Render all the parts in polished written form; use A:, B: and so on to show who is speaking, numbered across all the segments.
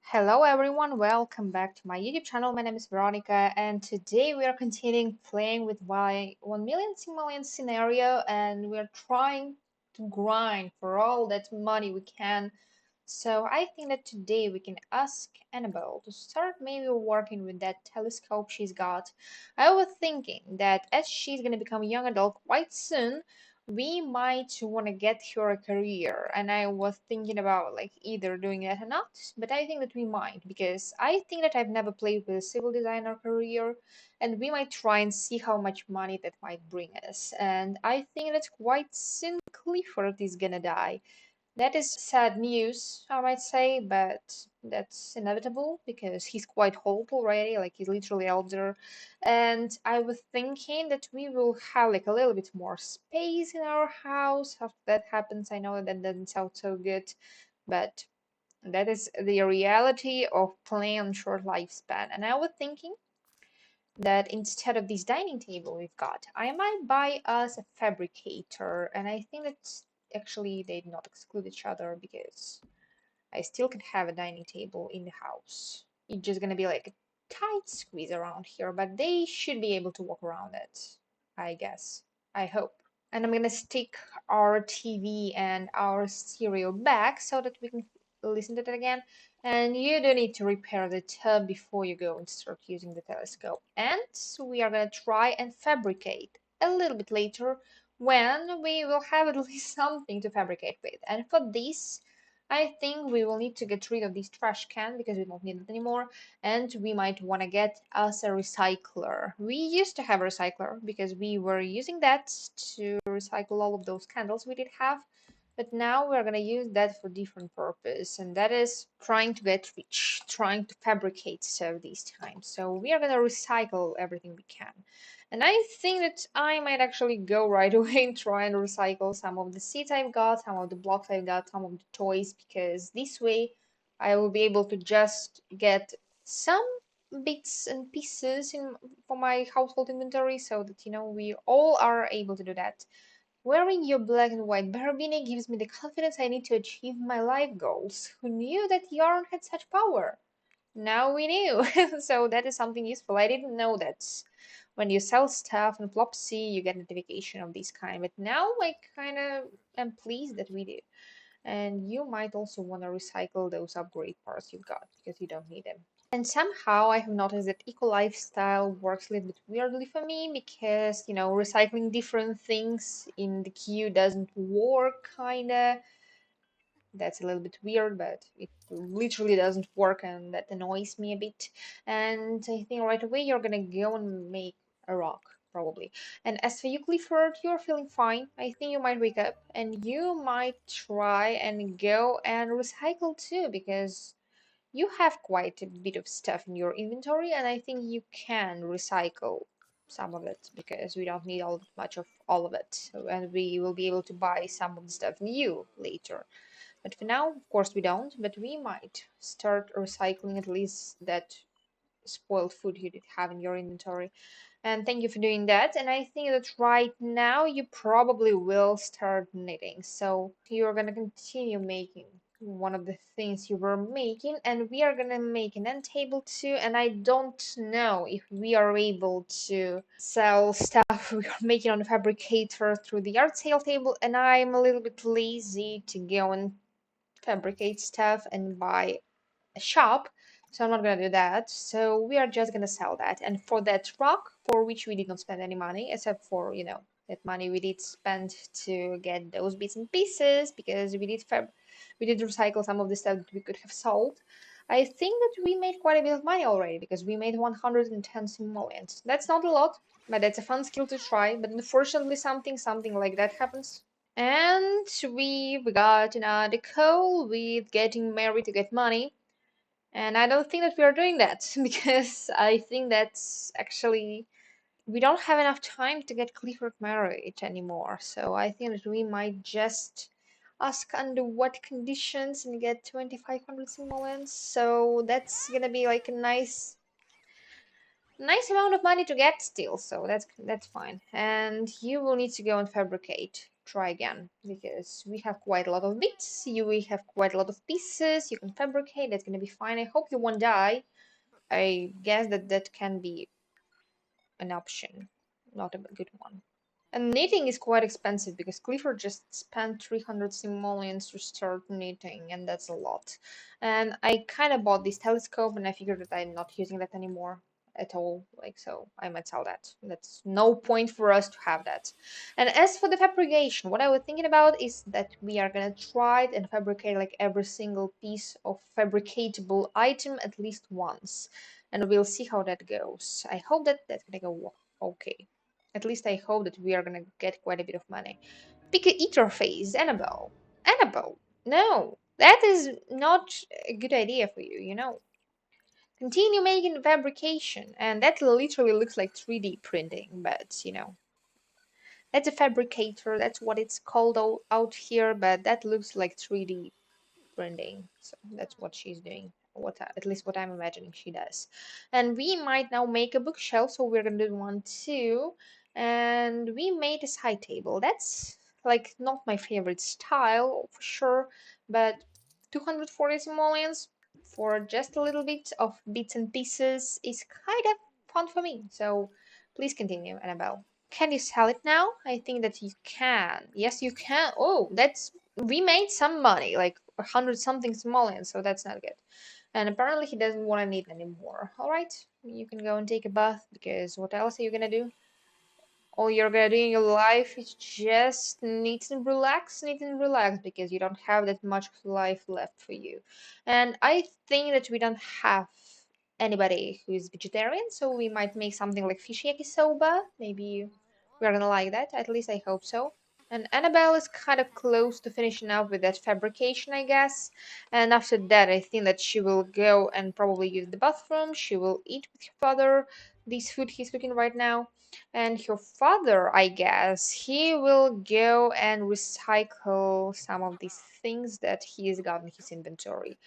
A: Hello everyone, welcome back to my YouTube channel. My name is Veronica and today we are continuing playing with my 1 million simoleons scenario and we're trying to grind for all that money we can. So I think that today we can ask Annabelle to start maybe working with that telescope she's got. I was thinking that as she's gonna become a young adult quite soon, we might want to get her a career, and I was thinking about like either doing it or not, but I think that we might because I think that I've never played with a civil designer career, and we might try and see how much money that might bring us. And I think that quite soon Clifford is gonna die. That is sad news, I might say, but that's inevitable because he's quite old already, like he's literally elder. And I was thinking that we will have like a little bit more space in our house after that happens. I know that doesn't sound so good, but that is the reality of playing on short lifespan. And I was thinking that instead of this dining table we've got, I might buy us a fabricator. And I think that actually they do not exclude each other because I still can have a dining table in the house. It's just gonna be like a tight squeeze around here, but they should be able to walk around it, I guess. I hope. And I'm gonna stick our TV and our stereo back so that we can listen to it again. And you don't need to repair the tub before you go and start using the telescope. And we are gonna try and fabricate a little bit later when we will have at least something to fabricate with. And for this, I think we will need to get rid of this trash can because we don't need it anymore, and we might want to get us a recycler. We used to have a recycler because we were using that to recycle all of those candles we did have, but now we're going to use that for different purpose, and that is trying to get rich, trying to fabricate stuff these times. So we are going to recycle everything we can. And I think that I might actually go right away and try and recycle some of the seeds I've got, some of the blocks I've got, some of the toys, because this way I will be able to just get some bits and pieces for my household inventory so that, we all are able to do that. Wearing your black and white barbini gives me the confidence I need to achieve my life goals. Who knew that yarn had such power? Now we knew. So that is something useful. I didn't know that when you sell stuff on Flopsy, you get notification of this kind. But now I kind of am pleased that we do. And you might also want to recycle those upgrade parts you've got because you don't need them. And somehow I have noticed that eco lifestyle works a little bit weirdly for me because, recycling different things in the queue doesn't work, kinda. That's a little bit weird, but it literally doesn't work, and that annoys me a bit. And I think right away you're gonna go and make a rock, probably. And as for you, Clifford, you're feeling fine. I think you might wake up and you might try and go and recycle too, because you have quite a bit of stuff in your inventory, and I think you can recycle some of it because we don't need much of all of it, and we will be able to buy some of the stuff new later. But for now, of course, we don't, but we might start recycling at least that spoiled food you did have in your inventory. And thank you for doing that. And I think that right now you probably will start knitting. So you're going to continue making one of the things you were making, and we are going to make an end table too. And I don't know if we are able to sell stuff we are making on the fabricator through the art sale table, and I'm a little bit lazy to go and fabricate stuff and buy a shop, so I'm not gonna do that. So we are just gonna sell that. And for that rock, for which we did not spend any money, except for, that money we did spend to get those bits and pieces, because we did recycle some of the stuff that we could have sold. I think that we made quite a bit of money already because we made 110 simoleons. That's not a lot, but it's a fun skill to try. But unfortunately, something like that happens. And we've got an article with getting married to get money. And I don't think that we are doing that because I think that's actually, we don't have enough time to get Clifford married anymore. So I think that we might just ask under what conditions and get 2,500 simoleons. So that's gonna be like a nice amount of money to get still. So that's fine. And you will need to go and fabricate. try again because we have quite a lot of bits. We have quite a lot of pieces. You can fabricate. That's gonna be fine. I hope you won't die. I guess that can be an option, not a good one. And knitting is quite expensive because Clifford just spent 300 simoleons to start knitting, and that's a lot. And I kind of bought this telescope, and I figured that I'm not using that anymore at all. Like, so I might sell that. That's no point for us to have that. And as for the fabrication, what I was thinking about is that we are gonna try it and fabricate like every single piece of fabricatable item at least once, and we'll see how that goes. I hope that that's gonna go okay. At least I hope that we are gonna get quite a bit of money. Pick a eater face, Annabelle. Annabelle, no, that is not a good idea for you, you know. Continue making fabrication, and that literally looks like 3D printing, but you know, that's a fabricator, that's what it's called out here, but that looks like 3D printing. So that's what she's doing. At least what I'm imagining she does. And we might now make a bookshelf, so we're gonna do one too. And we made a side table. That's like not my favorite style for sure, but 240 simoleons for just a little bit of bits and pieces is kind of fun for me. So please continue, Annabelle. Can you sell it now? I think that you can. Yes, you can. Oh, that's we made some money, like 100 something simoleons, so that's not good. And apparently he doesn't want to knit anymore. All right, you can go and take a bath because what else are you gonna do? All you're gonna do in your life is just knit and relax because you don't have that much life left for you. And I think that we don't have anybody who is vegetarian, so we might make something like fish yakisoba. Maybe we're gonna like that. At least I hope so. And Annabelle is kind of close to finishing up with that fabrication, I guess. And after that, I think that she will go and probably use the bathroom. She will eat with her father this food he's cooking right now. And her father, I guess, he will go and recycle some of these things that he's got in his inventory.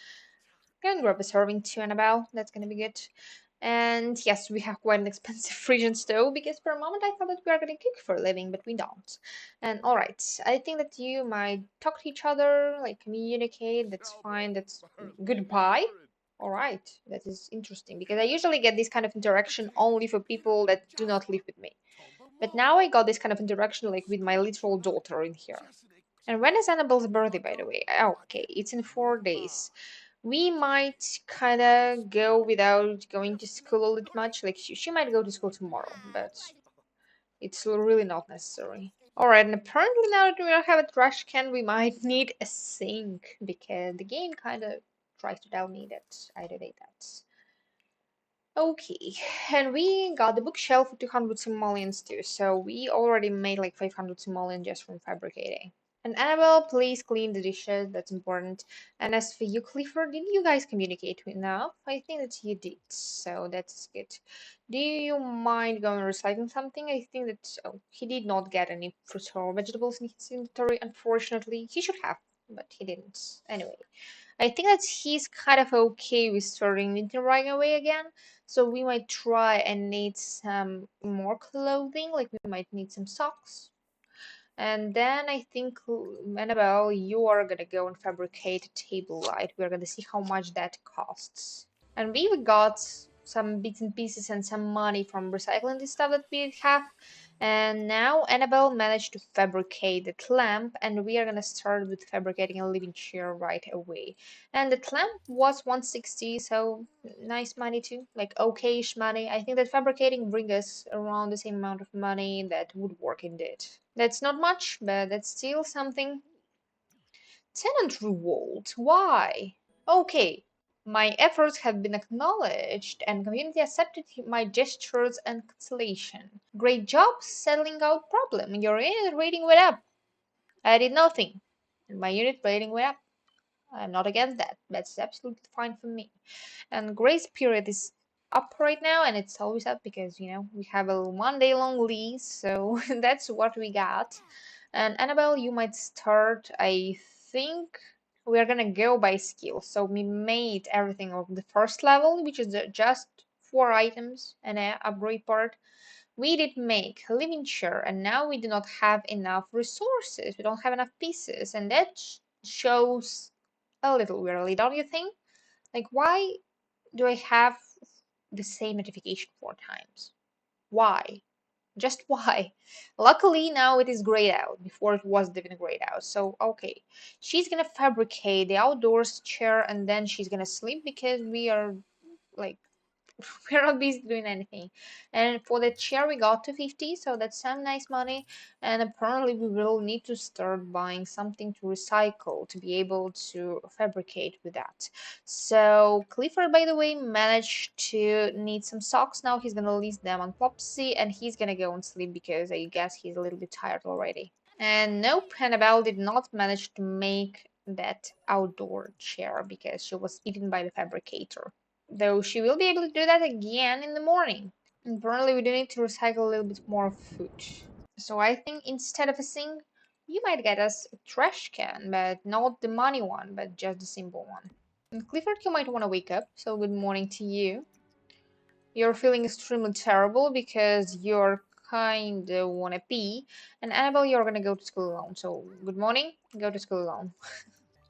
A: Go and grab a serving too, Annabelle. That's gonna be good. And yes, we have quite an expensive Frisian stove because for a moment I thought that we are gonna cook for a living, but we don't. And alright, I think that you might talk to each other, like communicate, that's fine, that's goodbye. Alright, that is interesting because I usually get this kind of interaction only for people that do not live with me. But now I got this kind of interaction like with my literal daughter in here. And when is Annabelle's birthday, by the way? Oh, okay, it's in 4 days. We might kind of go without going to school all that much. Like, she might go to school tomorrow, but it's really not necessary. Alright, and apparently now that we have a trash can, we might need a sink because the game kind of tries to tell me that I did that. Okay, and we got the bookshelf for 200 simoleons too, so we already made like 500 simoleons just from fabricating. And Annabelle, please clean the dishes, that's important. And as for you, Clifford, did you guys communicate enough? I think that you did, so that's good. Do you mind going recycling something? I think that he did not get any fruits or vegetables in his inventory, unfortunately. He should have, but he didn't. Anyway. I think that he's kind of okay with starting knitting right away again. So we might try and need some more clothing, like we might need some socks. And then I think, Annabelle, you are gonna go and fabricate a table light. We're gonna see how much that costs. And we got some bits and pieces and some money from recycling the stuff that we have. And now Annabelle managed to fabricate the lamp, and we are gonna start with fabricating a living chair right away. And the lamp was 160, so nice money too, like okayish money. I think that fabricating brings us around the same amount of money that woodworking did. That's not much, but that's still something. Tenant revolt. Why? Okay, my efforts have been acknowledged and community accepted my gestures and cancellation. Great job settling out problem. Your unit rating went up. I did nothing. And my unit rating went up. I'm not against that. That's absolutely fine for me. And grace period is up right now, and it's always up because we have a 1 day long lease, so that's what we got. And Annabelle, you might start. I think we are gonna go by skill. So we made everything of the first level, which is just 4 items and a upgrade part. We did make a living chair, and now we do not have enough resources. We don't have enough pieces, and that shows a little weirdly, don't you think? Like, why do I have the same notification 4 times? Why? Just why? Luckily, now it is grayed out. Before it wasn't even grayed out. So, okay. She's gonna fabricate the outdoors chair and then she's gonna sleep because we are like we're not busy doing anything. And for the chair, we got 250, so that's some nice money. And apparently, we will need to start buying something to recycle to be able to fabricate with that. So, Clifford, by the way, managed to need some socks. Now he's gonna list them on Plopsy and he's gonna go and sleep because I guess he's a little bit tired already. And nope, Annabelle did not manage to make that outdoor chair because she was eaten by the fabricator. Though she will be able to do that again in the morning. And apparently we do need to recycle a little bit more food. So I think instead of a sink, you might get us a trash can, but not the money one, but just the simple one. And Clifford, you might want to wake up, so good morning to you. You're feeling extremely terrible because you're kinda wanna pee. And Annabelle, you're gonna go to school alone, so good morning, go to school alone.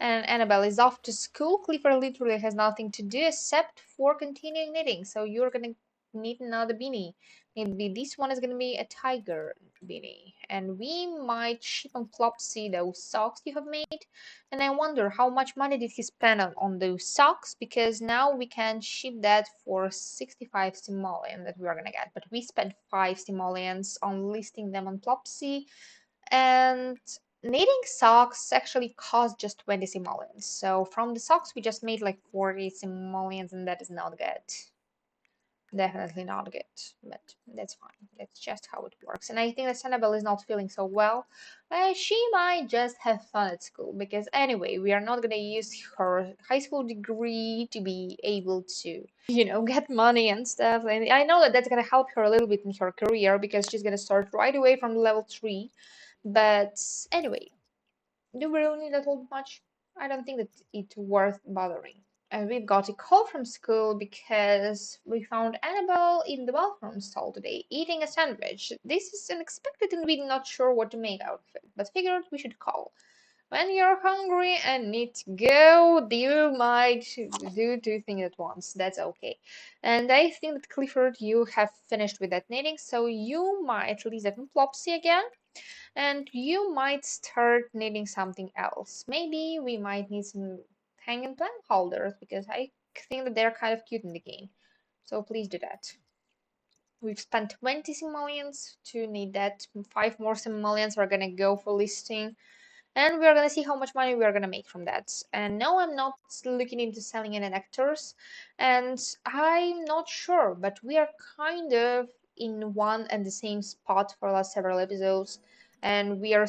A: And Annabelle is off to school. Clifford literally has nothing to do except for continuing knitting. So you're gonna knit another beanie. Maybe this one is gonna be a tiger beanie. And we might ship on Plopsy those socks you have made. And I wonder how much money did he spend on those socks? Because now we can ship that for 65 simoleon that we are gonna get. But we spent 5 simoleons on listing them on Plopsy. And knitting socks actually cost just 20 simoleons. So from the socks we just made like 40 simoleons and that is not good. Definitely not good, but that's fine. That's just how it works. And I think that Annabelle is not feeling so well. She might just have fun at school because anyway, we are not gonna use her high school degree to be able to, get money and stuff. And I know that that's gonna help her a little bit in her career because she's gonna start right away from level 3. But anyway, do we really need that all much? I don't think that it's worth bothering. And we've got a call from school because we found Annabelle in the bathroom stall today eating a sandwich. This is unexpected and we're not sure what to make out of it, but figured we should call. When you're hungry and need to go, you might do 2 things at once. That's okay. And I think that Clifford, you have finished with that knitting, so you might release that in Plopsy again. And you might start needing something else. Maybe we might need some hanging plant holders because I think that they're kind of cute in the game. So please do that. We've spent 20 simoleons to need that. 5 more simoleons are gonna go for listing. And we're gonna see how much money we're gonna make from that. And no, I'm not looking into selling any nectars. And I'm not sure, but we are kind of in one and the same spot for the last several episodes. And we are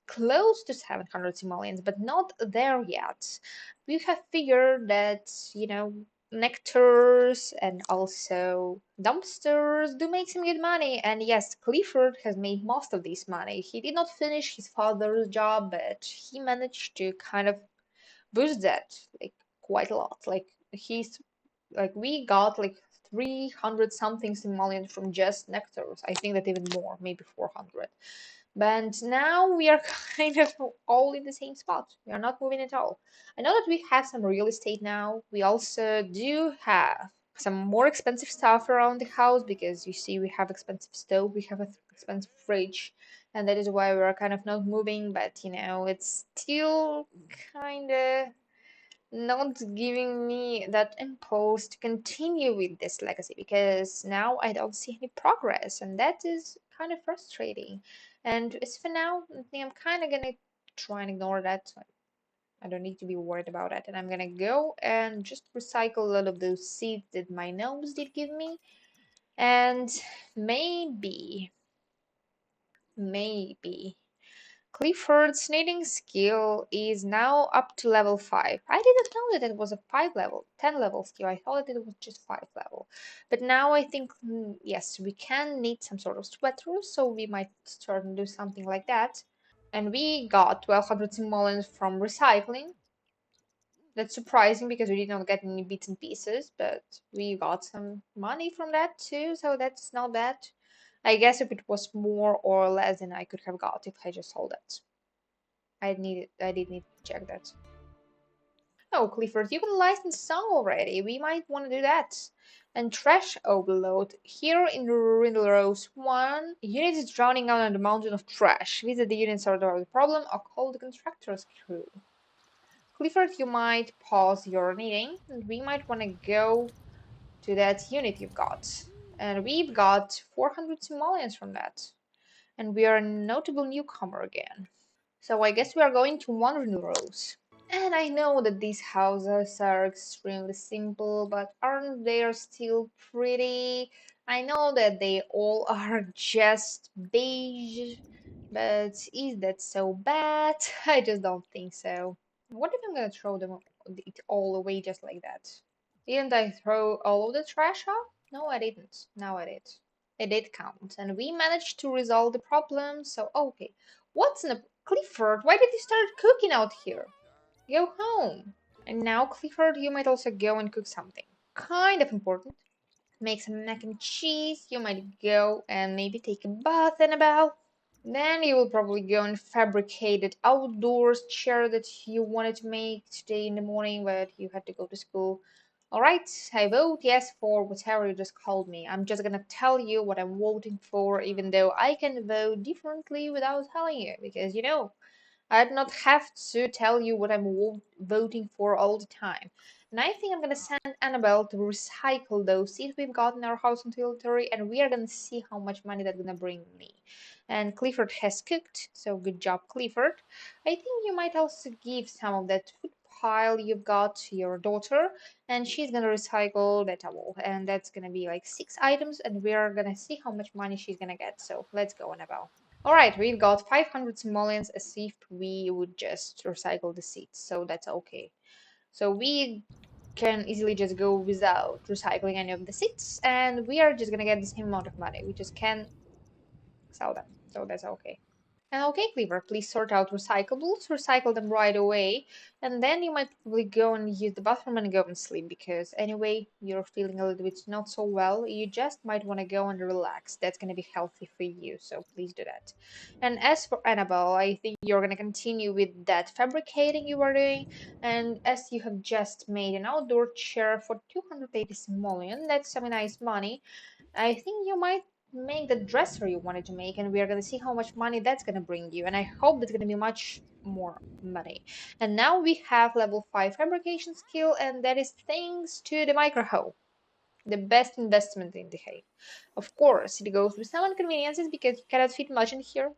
A: close to 700 simoleons, but not there yet. We have figured that, nectars and also dumpsters do make some good money. And yes, Clifford has made most of this money. He did not finish his father's job, but he managed to kind of boost that like quite a lot. We got like 300 something simoleons from just nectars. I think that even more, maybe 400. But now we are kind of all in the same spot. We are not moving at all. I know that we have some real estate now. We also do have some more expensive stuff around the house because you see we have expensive stove, we have an expensive fridge, and that is why we're kind of not moving. But it's still kind of not giving me that impulse to continue with this legacy because now I don't see any progress, and that is kind of frustrating. And as for now, I think I'm kind of gonna try and ignore that. So I don't need to be worried about it, and I'm gonna go and just recycle a lot of those seeds that my gnomes did give me, and maybe Clifford's knitting skill is now up to level 5. I didn't know that it was a 10 level skill. I thought that it was just 5 level. But now I think, yes, we can knit some sort of sweaters, so we might start and do something like that. And we got 1200 simoleons from recycling. That's surprising because we did not get any bits and pieces, but we got some money from that too, so that's not bad. I guess if it was more or less than I could have got if I just sold it. I did need to check that. Oh, Clifford, you can license some already. We might want to do that. And trash overload. Here in Riddle Rose 1, unit is drowning out on the mountain of trash. Visit the unit, sort out the problem, or call the constructor's crew. Clifford, you might pause your knitting, and we might want to go to that unit you've got. And we've got 400 simoleons from that. And we are a notable newcomer again. So I guess we are going to Wandering Rose. And I know that these houses are extremely simple, but aren't they still pretty? I know that they all are just beige, but is that so bad? I just don't think so. What if I'm gonna throw it all away just like that? Didn't I throw all of the trash out? No, I didn't. Now I did. It did count, and we managed to resolve the problem. So, okay. What's in a Clifford? Why did you start cooking out here? Go home. And now, Clifford, you might also go and cook something. Kind of important. Make some mac and cheese. You might go and maybe take a bath, Annabelle. Then you will probably go and fabricate that outdoors chair that you wanted to make today in the morning, but you had to go to school. Alright, I vote yes for whatever you just called me. I'm just gonna tell you what I'm voting for, even though I can vote differently without telling you, because I do not have to tell you what I'm voting for all the time. And I think I'm gonna send Annabelle to recycle those seeds we've got in our house until 30, and we are gonna see how much money that's gonna bring me. And Clifford has cooked, so good job, Clifford. I think you might also give some of that food pile you've got to your daughter, and she's gonna recycle that towel, and that's gonna be like 6 items, and we're gonna see how much money she's gonna get. So let's go, Annabelle. Alright, we've got 500 simoleons as if we would just recycle the seeds, so that's okay. So we can easily just go without recycling any of the seeds, and we are just gonna get the same amount of money. We just can sell them, so that's okay. And okay, Cleaver, please sort out recyclables, recycle them right away, and then you might probably go and use the bathroom and go and sleep, because anyway, you're feeling a little bit not so well. You just might want to go and relax. That's going to be healthy for you, so please do that. And as for Annabelle, I think you're going to continue with that fabricating you were doing, and as you have just made an outdoor chair for 280 simoleon, that's some nice money. I think you might make the dresser you wanted to make, and we are going to see how much money that's going to bring you. And I hope it's going to be much more money. And now we have level 5 fabrication skill, and that is thanks to the micro hoe, the best investment in the hay. Of course, it goes with some inconveniences because you cannot fit much in here.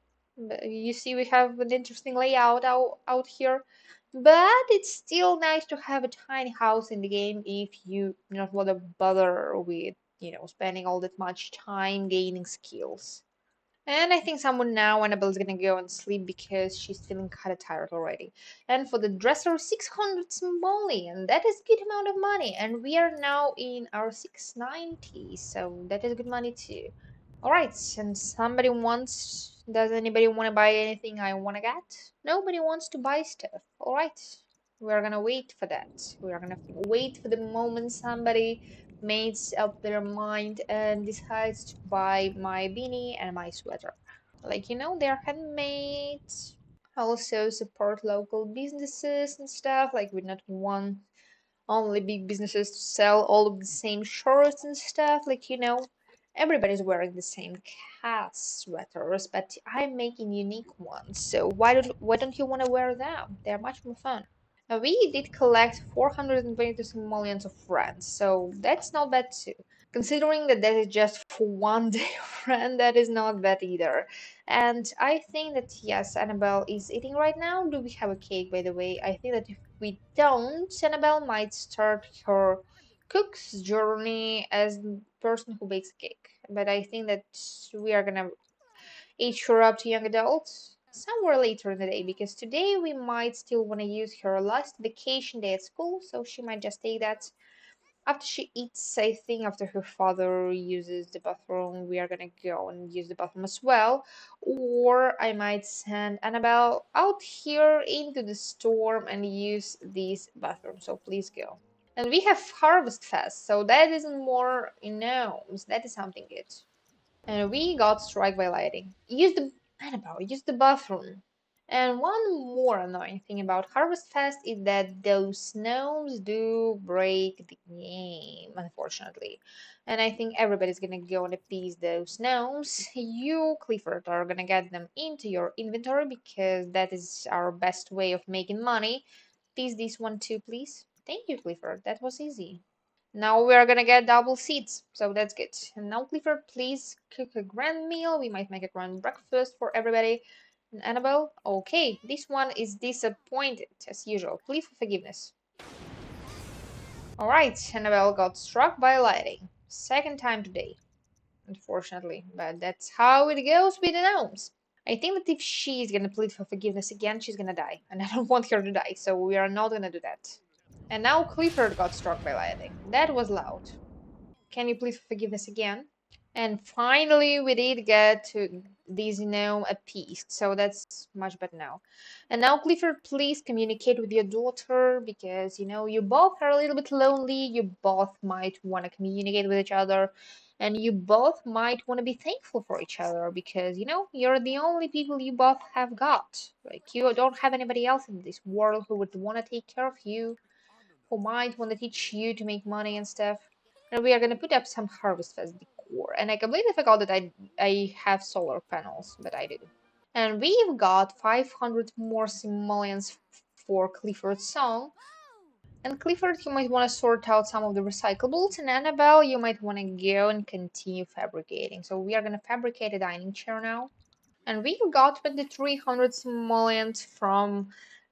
A: You see, we have an interesting layout out here, but it's still nice to have a tiny house in the game if you do not want to bother with, spending all that much time gaining skills. And I think someone now, Annabelle's gonna go and sleep because she's feeling kind of tired already. And for the dresser, 600 simoleon. That is good amount of money. And we are now in our 690, so that is good money too. Alright, and does anybody want to buy anything I want to get? Nobody wants to buy stuff. Alright, we're gonna wait for that. We're gonna wait for the moment somebody makes up their mind and decides to buy my beanie and my sweater. Like, they're handmade. Also support local businesses and stuff. Like, we not want only big businesses to sell all of the same shirts and stuff. Like, everybody's wearing the same cast sweaters, but I'm making unique ones. So why don't you want to wear them? They're much more fun. Now, we did collect 422 simoleons of friends, so that's not bad too. Considering that is just for one day of rent, that is not bad either. And I think that yes, Annabelle is eating right now. Do we have a cake, by the way? I think that if we don't, Annabelle might start her cook's journey as the person who bakes cake. But I think that we are gonna age her up to young adults somewhere later in the day, because today we might still want to use her last vacation day at school, so she might just take that after she eats. I think after her father uses the bathroom, we are gonna go and use the bathroom as well. Or I might send Annabelle out here into the storm and use this bathroom. So please go. And we have Harvest Fest, so that isn't more gnomes. That is something good. And we got struck by lightning. Annabelle, use the bathroom. And one more annoying thing about Harvest Fest is that those gnomes do break the game, unfortunately. And I think everybody's gonna go and appease those gnomes. You, Clifford, are gonna get them into your inventory because that is our best way of making money. Please, this one too, please. Thank you, Clifford. That was easy. Now we are gonna get double seats, so that's good. And now, Clifford, please cook a grand meal. We might make a grand breakfast for everybody. And Annabelle, okay, this one is disappointed as usual. Please for forgiveness. All right, Annabelle got struck by lightning. Second time today, unfortunately, but that's how it goes with the gnomes. I think that if she's gonna plead for forgiveness again, she's gonna die, and I don't want her to die, so we are not gonna do that. And now Clifford got struck by lightning. That was loud. Can you please forgive us again? And finally, we did get to these gnome appeased, so that's much better now. And now, Clifford, please communicate with your daughter because you both are a little bit lonely. You both might want to communicate with each other, and you both might want to be thankful for each other because you're the only people you both have got. Like, you don't have anybody else in this world who would want to take care of you, who might want to teach you to make money and stuff. And we are gonna put up some Harvest Fest decor. And I completely forgot that I have solar panels, but I do. And we've got 500 more simoleons for Clifford's song. And Clifford, you might want to sort out some of the recyclables. And Annabelle, you might want to go and continue fabricating. So we are gonna fabricate a dining chair now. And we got 2300 simoleons from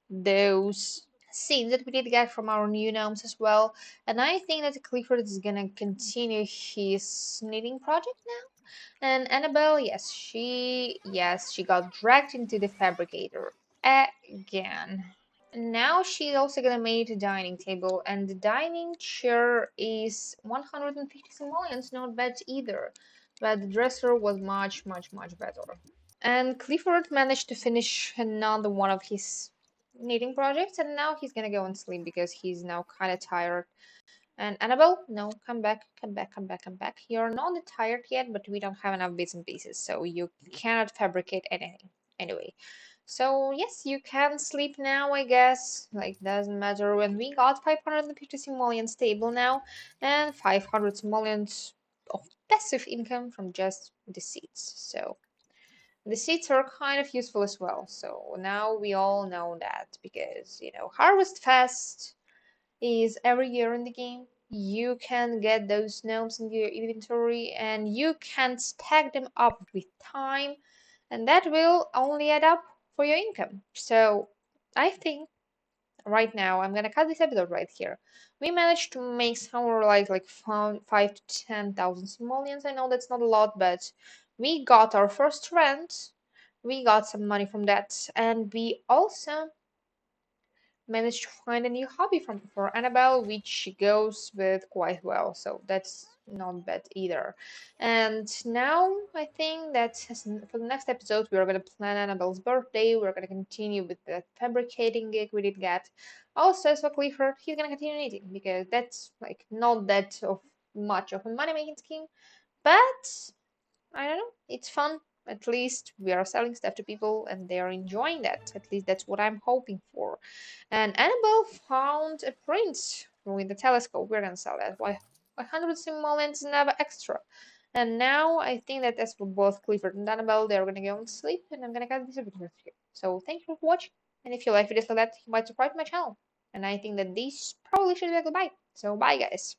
A: those seeds that we did get from our new gnomes as well. And I think that Clifford is gonna continue his knitting project now. And Annabelle, yes, she got dragged into the fabricator again. Now she's also gonna make a dining table, and the dining chair is 150 simoleons, not bad either. But the dresser was much, much, much better. And Clifford managed to finish another one of his knitting projects, and now he's gonna go and sleep because he's now kind of tired. And Annabelle, no, come back, come back, come back, come back. You're not tired yet, but we don't have enough bits and pieces, so you cannot fabricate anything. Anyway, so yes, you can sleep now, I guess. Like, doesn't matter. When we got 550 simoleons stable now, and 500 simoleons of passive income from just the seeds. So the seeds are kind of useful as well. So now we all know that because, Harvest Fest is every year in the game. You can get those gnomes in your inventory and you can stack them up with time, and that will only add up for your income. So I think right now I'm gonna cut this episode right here. We managed to make somewhere like 5 to 10,000 simoleons. I know that's not a lot, but we got our first rent. We got some money from that, and we also managed to find a new hobby for Annabelle, which goes with quite well. So that's not bad either. And now I think that for the next episode, we are going to plan Annabelle's birthday. We're going to continue with the fabricating gig we did get. Also, as for Clifford, he's going to continue knitting because that's like not that of much of a money making scheme, but I don't know. It's fun. At least we are selling stuff to people and they are enjoying that. At least that's what I'm hoping for. And Annabelle found a print with the telescope. We're gonna sell that. Why 100 simoleons never extra. And now I think that as for both Clifford and Annabelle, they're gonna go and sleep, and I'm gonna cut this episode here. So thank you for watching. And if you like videos like that, you might subscribe to my channel. And I think that these probably should be a goodbye. So bye guys.